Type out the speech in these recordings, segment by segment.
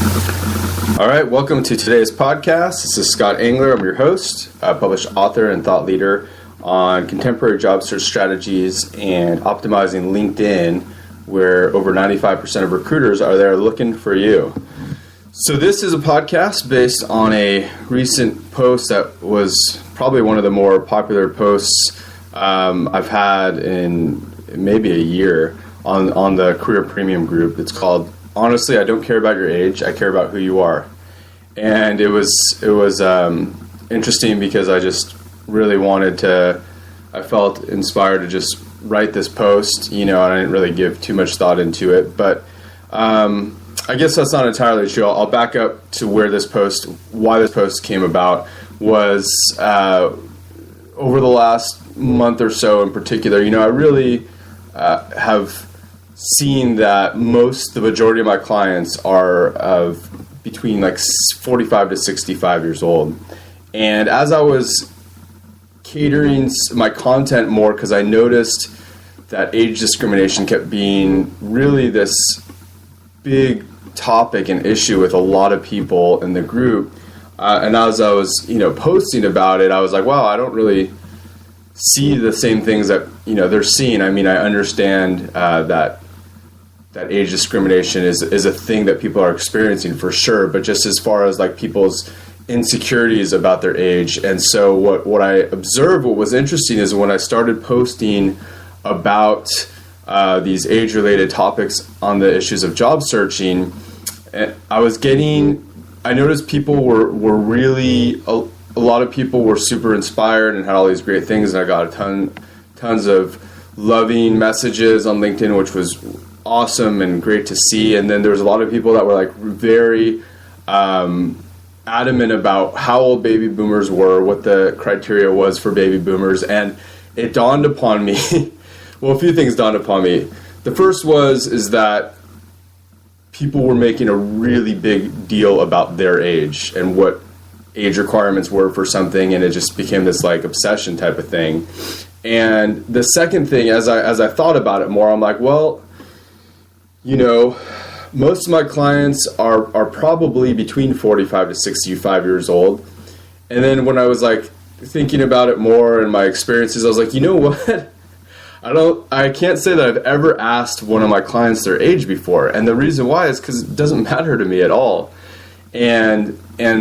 All right, welcome to today's podcast. This is Scott Engler. I'm your host, a published author and thought leader on contemporary job search strategies and optimizing LinkedIn, where over 95% of recruiters are there looking for you. So this is a podcast based on a recent post that was probably one of the more popular posts I've had in maybe a year on the Career Premium group. It's called, Honestly, I Don't Care About Your Age, I Care About Who You Are. And it was interesting because I just really I felt inspired to just write this post, and I didn't really give too much thought into it. But I guess that's not entirely true. I'll back up to why this post came about was over the last month or so in particular, I really have seen that the majority of my clients are of between like 45 to 65 years old. And as I was catering my content more, because I noticed that age discrimination kept being really this big topic and issue with a lot of people in the group. And as I was, posting about it, I was like, wow, I don't really see the same things that, they're seeing. I mean, I understand that age discrimination is a thing that people are experiencing for sure, but just as far as like people's insecurities about their age. And so what I observed, what was interesting is when I started posting about these age-related topics on the issues of job searching, I noticed people were really, a lot of people were super inspired and had all these great things, and I got tons of loving messages on LinkedIn, which was awesome and great to see. And then there's a lot of people that were like very adamant about how old baby boomers were, what the criteria was for baby boomers. And it dawned upon me, well, a few things dawned upon me. The first is that people were making a really big deal about their age and what age requirements were for something, and it just became this like obsession type of thing. And the second thing, as I thought about it more, I'm like, well, most of my clients are probably between 45 to 65 years old. And then when I was like thinking about it more and my experiences, I was like, you know what? I can't say that I've ever asked one of my clients their age before. And the reason why is because it doesn't matter to me at all. And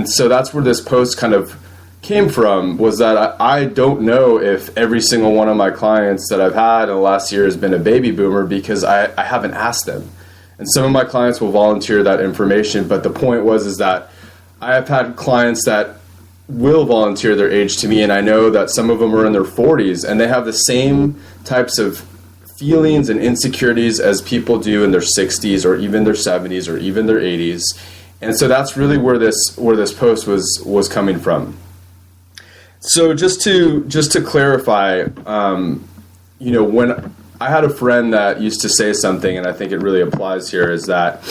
so that's where this post kind of came from, was that I don't know if every single one of my clients that I've had in the last year has been a baby boomer, because I haven't asked them. And some of my clients will volunteer that information, but the point is that I have had clients that will volunteer their age to me, and I know that some of them are in their 40s, and they have the same types of feelings and insecurities as people do in their 60s or even their 70s or even their 80s. And so that's really where this post was coming from. So just to clarify, when I had a friend that used to say something, and I think it really applies here, is that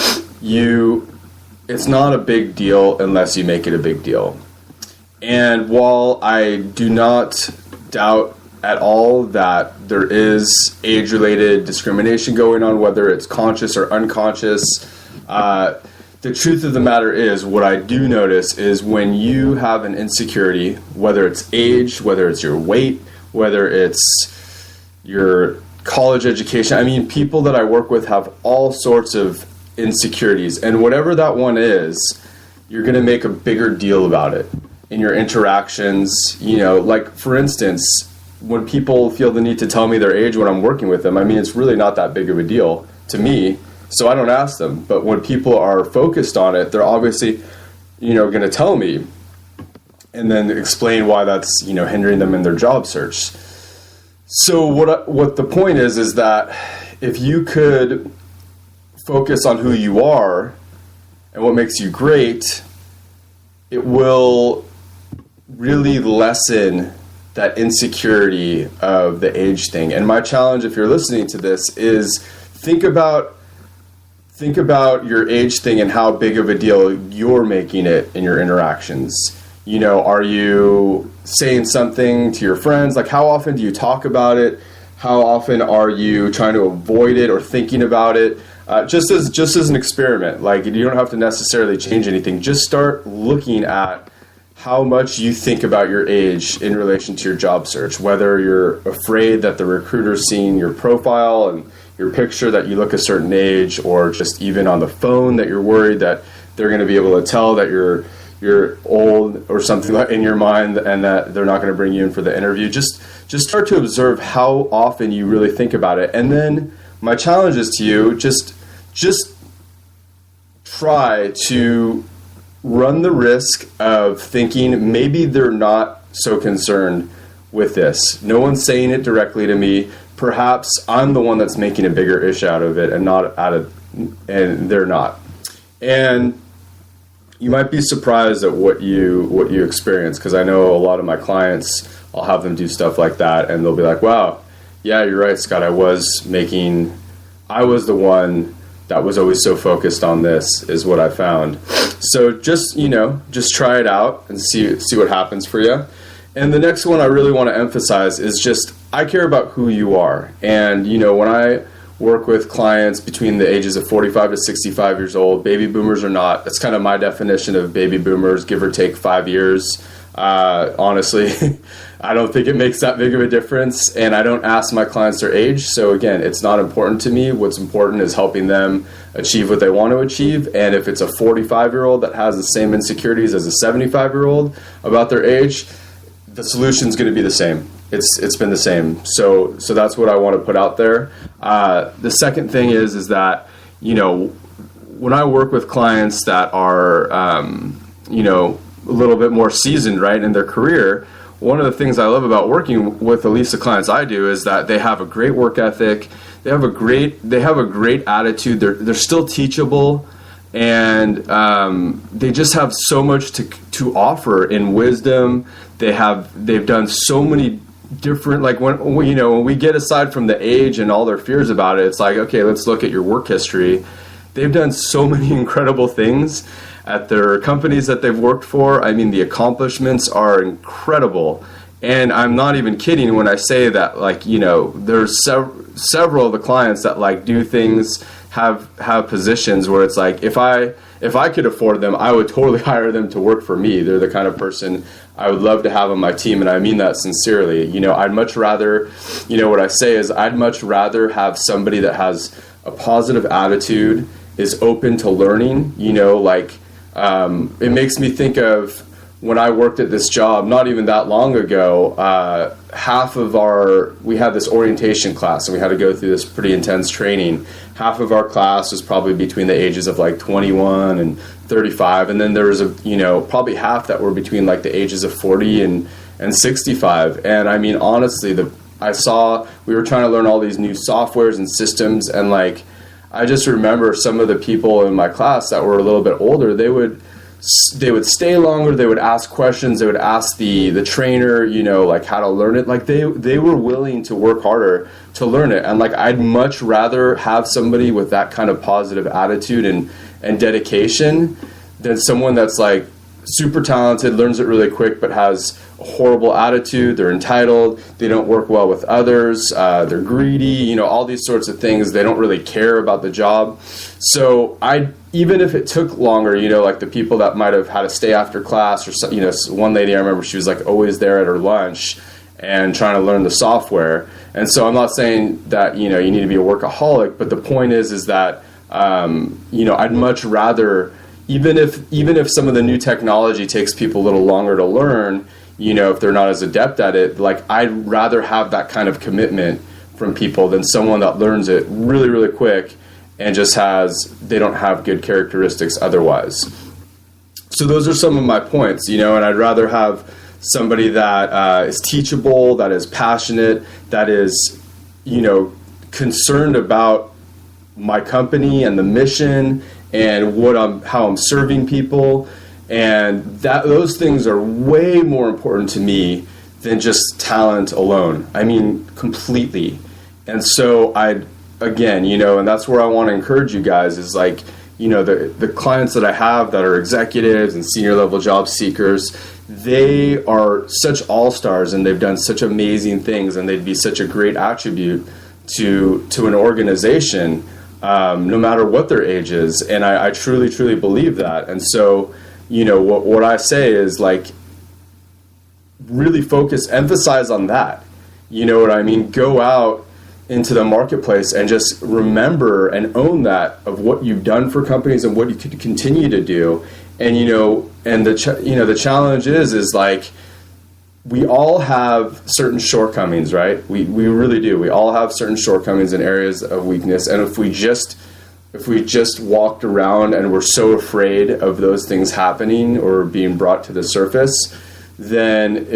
it's not a big deal unless you make it a big deal. And while I do not doubt at all that there is age-related discrimination going on, whether it's conscious or unconscious, the truth of the matter is, what I do notice is when you have an insecurity, whether it's age, whether it's your weight, whether it's your college education. I mean, people that I work with have all sorts of insecurities, and whatever that one is, you're going to make a bigger deal about it in your interactions. Like for instance, when people feel the need to tell me their age when I'm working with them, I mean, it's really not that big of a deal to me, so I don't ask them. But when people are focused on it, they're obviously, going to tell me, and then explain why that's, hindering them in their job search. So what the point is that if you could focus on who you are and what makes you great, it will really lessen that insecurity of the age thing. And my challenge, if you're listening to this, is think about your age thing and how big of a deal you're making it in your interactions. Are you saying something to your friends? Like, how often do you talk about it? How often are you trying to avoid it or thinking about it? just as an experiment. Like, you don't have to necessarily change anything. Just start looking at how much you think about your age in relation to your job search, whether you're afraid that the recruiter's seeing your profile and your picture that you look a certain age, or just even on the phone that you're worried that they're going to be able to tell that you're old or something like in your mind, and that they're not going to bring you in for the interview. Just start to observe how often you really think about it. And then my challenge is to you, just try to run the risk of thinking maybe they're not so concerned with this. No one's saying it directly to me. Perhaps I'm the one that's making a bigger issue out of it, and they're not. And you might be surprised at what you experience, because I know a lot of my clients, I'll have them do stuff like that, and they'll be like, "Wow, yeah, you're right, Scott. I was the one that was always so focused on this," is what I found. So just try it out and see what happens for you. And the next one I really want to emphasize is just, I care about who you are. And, when I work with clients between the ages of 45 to 65 years old, baby boomers or not, that's kind of my definition of baby boomers, give or take 5 years. Honestly, I don't think it makes that big of a difference, and I don't ask my clients their age. So again, it's not important to me. What's important is helping them achieve what they want to achieve. And if it's a 45-year-old that has the same insecurities as a 75-year-old about their age, the solution is going to be the same. It's been the same. So that's what I want to put out there. The second thing is that, when I work with clients that are, a little bit more seasoned, right, in their career, one of the things I love about working with at least the clients I do is that they have a great work ethic. They have a great attitude. They're still teachable, and they just have so much to offer in wisdom. They've done so many different, like when we get aside from the age and all their fears about it, it's like, okay, let's look at your work history. They've done so many incredible things at their companies that they've worked for. I mean, the accomplishments are incredible. And I'm not even kidding when I say that, like, there's several of the clients that like do things, have positions where it's like, if I could afford them, I would totally hire them to work for me. They're the kind of person I would love to have on my team, and I mean that sincerely. I'd much rather, what I say is, I'd much rather have somebody that has a positive attitude, is open to learning, it makes me think of when I worked at this job, not even that long ago. We had this orientation class, and we had to go through this pretty intense training. Half of our class was probably between the ages of like 21 and 35, and then there was probably half that were between like the ages of 40 and 65. And I mean, honestly, we were trying to learn all these new softwares and systems, and like, I just remember some of the people in my class that were a little bit older, they would stay longer, they would ask questions, they would ask the trainer, like how to learn it. Like they were willing to work harder to learn it. And like, I'd much rather have somebody with that kind of positive attitude and dedication than someone that's like super talented, learns it really quick, but has a horrible attitude. They're entitled. They don't work well with others. They're greedy, all these sorts of things. They don't really care about the job. So even if it took longer, like the people that might have had to stay after class, or, one lady I remember, she was like always there at her lunch and trying to learn the software. And so I'm not saying that, you need to be a workaholic, but the point is that, I'd much rather, even if some of the new technology takes people a little longer to learn, if they're not as adept at it, like, I'd rather have that kind of commitment from people than someone that learns it really, really quick and just they don't have good characteristics otherwise. So those are some of my points, and I'd rather have somebody that is teachable, that is passionate, that is, concerned about my company and the mission and how I'm serving people. And those things are way more important to me than just talent alone. I mean, completely. And so again, and that's where I want to encourage you guys is like, the clients that I have that are executives and senior level job seekers, they are such all-stars and they've done such amazing things, and they'd be such a great attribute to an organization. no matter what their age is. And I truly, truly believe that. And so, what I say is like, really emphasize on that. You know what I mean? Go out into the marketplace and just remember and own that of what you've done for companies and what you could continue to do. And, the challenge is like, we all have certain shortcomings, right? We really do. We all have certain shortcomings and areas of weakness. And if we just walked around and were so afraid of those things happening or being brought to the surface, then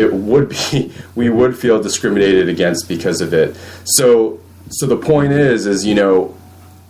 we would feel discriminated against because of it. So the point is,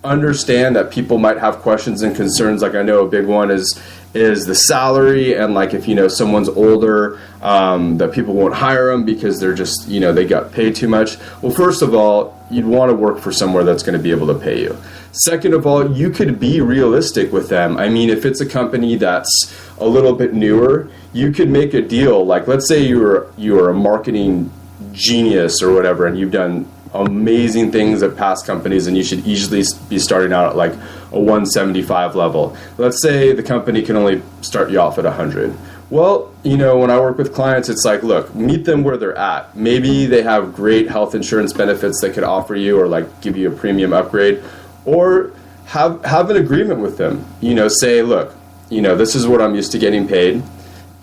understand that people might have questions and concerns. Like, I know a big one is the salary, and like, if someone's older, that people won't hire them because they're just, they got paid too much. Well, first of all, you'd want to work for somewhere that's going to be able to pay you. Second of all, you could be realistic with them. I mean, if it's a company that's a little bit newer, you could make a deal. Like, let's say you're a marketing genius or whatever, and you've done amazing things at past companies, and you should easily be starting out at like a 175 level. Let's say the company can only start you off at 100. Well, when I work with clients, it's like, look, meet them where they're at. Maybe they have great health insurance benefits they could offer you, or like give you a premium upgrade, or have an agreement with them. Say, look, this is what I'm used to getting paid,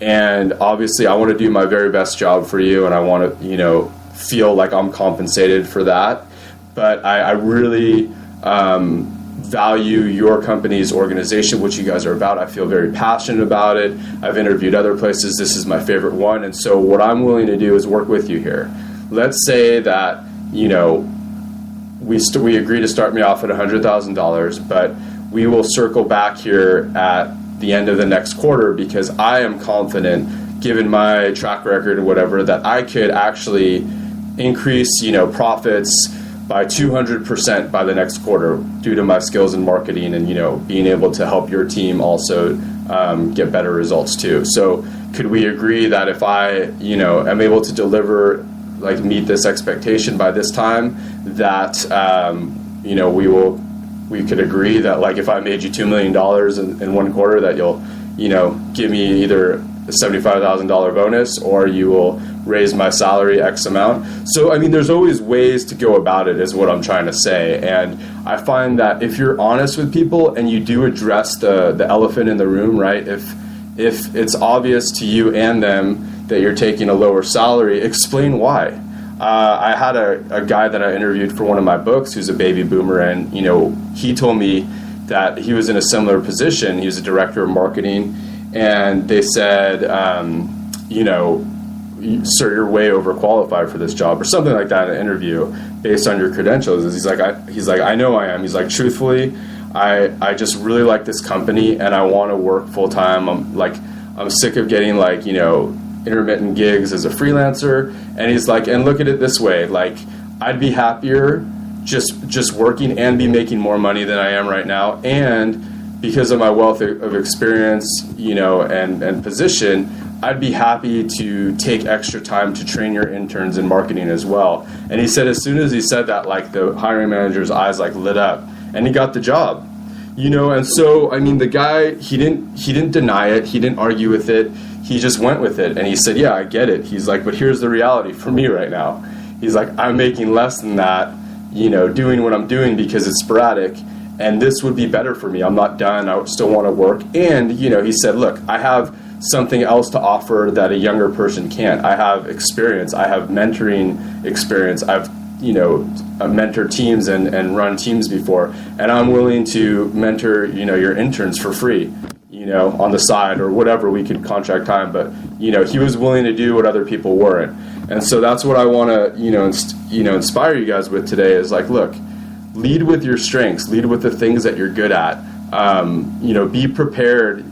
and obviously I want to do my very best job for you, and I want to, feel like I'm compensated for that. But I really value your company's organization, which you guys are about. I feel very passionate about it. I've interviewed other places. This is my favorite one. And so what I'm willing to do is work with you here. Let's say that, we agree to start me off at $100,000, but we will circle back here at the end of the next quarter, because I am confident, given my track record or whatever, that I could actually increase, profits by 200% by the next quarter due to my skills in marketing and, being able to help your team also get better results too. So could we agree that if I, am able to deliver, like meet this expectation by this time, that, we could agree that, like, if I made you $2 million in one quarter, that you'll, give me either a $75,000 bonus, or you will raise my salary X amount. So, I mean, there's always ways to go about it, is what I'm trying to say. And I find that if you're honest with people and you do address the elephant in the room, right? If it's obvious to you and them that you're taking a lower salary, explain why. I had a guy that I interviewed for one of my books who's a baby boomer, and, he told me that he was in a similar position. He was a director of marketing, and they said, sir, you're way overqualified for this job, or something like that in an interview based on your credentials. He's like, I know I am. He's like, truthfully, I just really like this company and I want to work full time. I'm sick of getting intermittent gigs as a freelancer. And he's like, and look at it this way, like, I'd be happier just working and be making more money than I am right now. And because of my wealth of experience, and position, I'd be happy to take extra time to train your interns in marketing as well. And he said, as soon as he said that, like, the hiring manager's eyes like lit up, and he got the job, And so, I mean, the guy, he didn't deny it. He didn't argue with it. He just went with it. And he said, yeah, I get it. He's like, but here's the reality for me right now. He's like, I'm making less than that, doing what I'm doing because it's sporadic. And this would be better for me. I'm not done. I still want to work. And, he said, look, I have something else to offer that a younger person can't. I have experience. I have mentoring experience. I've, mentored teams and run teams before. And I'm willing to mentor, your interns for free, on the side or whatever. We could contract time. But, he was willing to do what other people weren't. And so that's what I want to, inspire you guys with today is like, look, lead with your strengths, lead with the things that you're good at. Be prepared,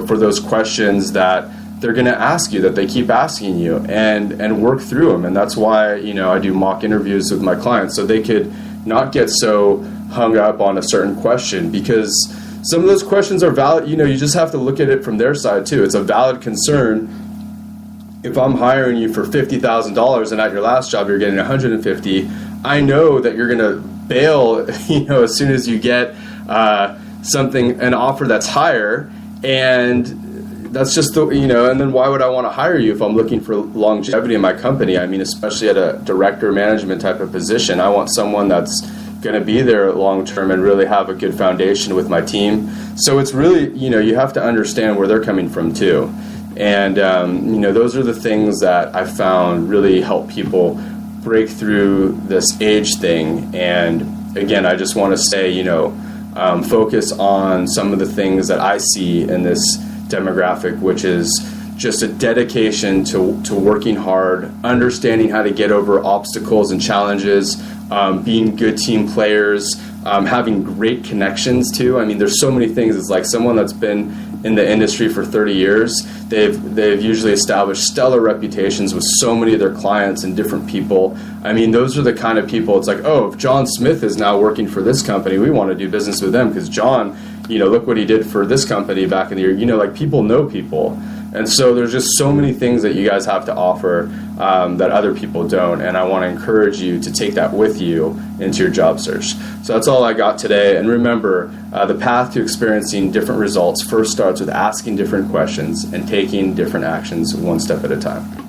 for those questions that they're going to ask you, that they keep asking you, and work through them. And that's why, I do mock interviews with my clients, so they could not get so hung up on a certain question, because some of those questions are valid. You just have to look at it from their side too. It's a valid concern. If I'm hiring you for $50,000 and at your last job you're getting $150,000, I know that you're going to bail, as soon as you get an offer that's higher, and that's just and then why would I want to hire you if I'm looking for longevity in my company? I mean, especially at a director management type of position, I want someone that's going to be there long term and really have a good foundation with my team. So it's really, you have to understand where they're coming from too. And, those are the things that I found really help people break through this age thing. And again, I just want to say, focus on some of the things that I see in this demographic, which is just a dedication to working hard, understanding how to get over obstacles and challenges, being good team players, having great connections too. I mean, there's so many things. It's like someone that's been in the industry for 30 years, they've usually established stellar reputations with so many of their clients and different people. I mean, those are the kind of people, it's like, oh, if John Smith is now working for this company, we want to do business with them because John, look what he did for this company back in the year. Like, people know people. And so there's just so many things that you guys have to offer that other people don't. And I want to encourage you to take that with you into your job search. So that's all I got today. And remember, the path to experiencing different results first starts with asking different questions and taking different actions one step at a time.